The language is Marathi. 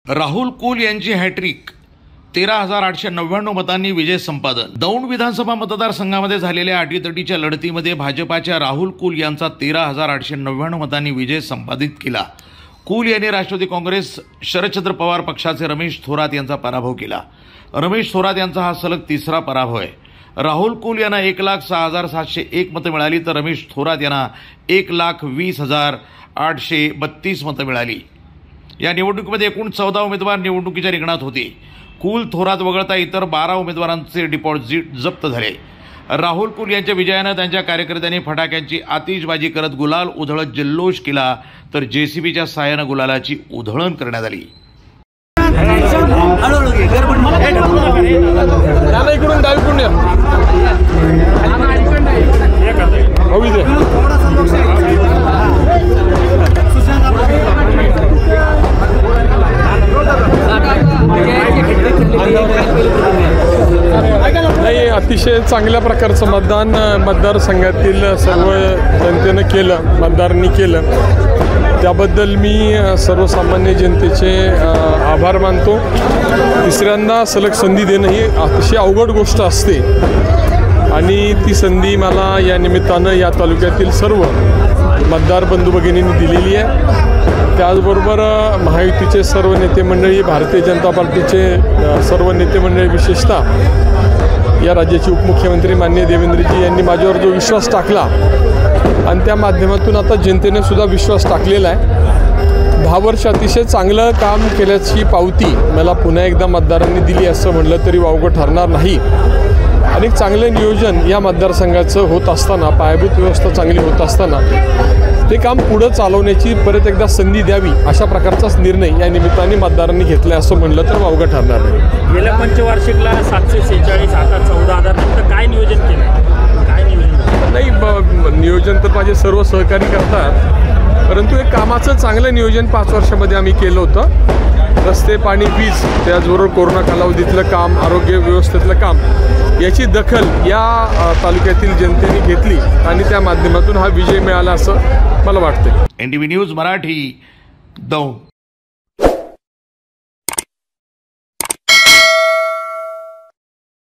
राहुल कुल यांची हॅट्रिक 13,899 मतांनी विजय संपादन। दौंड विधानसभा मतदारसंघामध्ये झालेल्या अटीतटीच्या लढतीमध्ये भाजपाच्या राहुल कुल यांचा 13,899 मतांनी विजय संपादित केला। कुल यांनी राष्ट्रवादी काँग्रेस शरदचंद्र पवार पक्षाचे रमेश थोरात यांचा पराभव केला। रमेश थोरात यांचा हा सलग तिसरा पराभव आहे। राहुल कुल यांना 1,06,701 मतं मिळाली तर रमेश थोरात यांना 1,20,832 मतं मिळाली। या निवडणुकीमध्ये एकूण 14 उमेदवार निवडणुकीच्या रिंगणात होते। कुल थोरात वगळता इतर 12 उमेदवारांचे डिपॉझिट जप्त झाले। राहुल कुल यांच्या विजयाने त्यांच्या कार्यकर्त्यांनी फटाक्यांची आतिषबाजी करत गुलाल उधळत जल्लोष केला तर जेसीबीच्या साहाय्याने गुलालाची उधळण करण्यात आली। नाही, अतिशय चांगल्या प्रकारचं मतदान मतदारसंघातील सर्व जनतेनं केलं, मतदारांनी केलं। त्याबद्दल मी सर्वसामान्य जनतेचे आभार मानतो। तिसऱ्यांदा सलग संधी देणं ही अतिशय अवघड गोष्ट असते आणि ती संधी मला या निमित्तानं या तालुक्यातील सर्व मतदार बंधू भगिनींनी दिलेली आहे। त्याचबरोबर महायुतीचे सर्व नेते मंडळी, भारतीय जनता पार्टीचे सर्व नेते मंडळी, विशेषतः या राज्याचे उपमुख्यमंत्री माननीय देवेंद्रजी यांनी माझ्यावर जो विश्वास टाकला आणि त्या माध्यमातून आता जनतेने सुद्धा विश्वास टाकलेला आहे। 10 वर्ष अतिशय चांगलं काम केल्याची पावती मला पुन्हा एकदा मतदारांनी दिली असं म्हटलं तरी वावगं ठरणार नाही। आणि चांगलं नियोजन या मतदारसंघाचं होत असताना, पायाभूत व्यवस्था चांगली होत असताना ते काम पुढं चालवण्याची परत एकदा संधी द्यावी अशा प्रकारचाच निर्णय या निमित्ताने मतदारांनी घेतला असं म्हणलं तर वावगं ठरणार नाही। गेल्या पंचवार्षिकला 746, आता 14,000 नंतर काय नियोजन केलं? काय नियोजन नाही, नियोजन तर माझे सर्व सहकारी करतात, परंतु एक कामाचं चांगलं नियोजन 5 वर्षामध्ये आम्ही केलं होतं। रस्ते, पाणी, वीज, त्याचबरोबर कोरोना कालावधीतलं काम, आरोग्य व्यवस्थेतलं काम याची दखल या तालुक्यातील जनतेने घेतली आणि त्या माध्यमातून हा विजय मिळाला असं मला वाटतं। NTV news Marathi, Daund.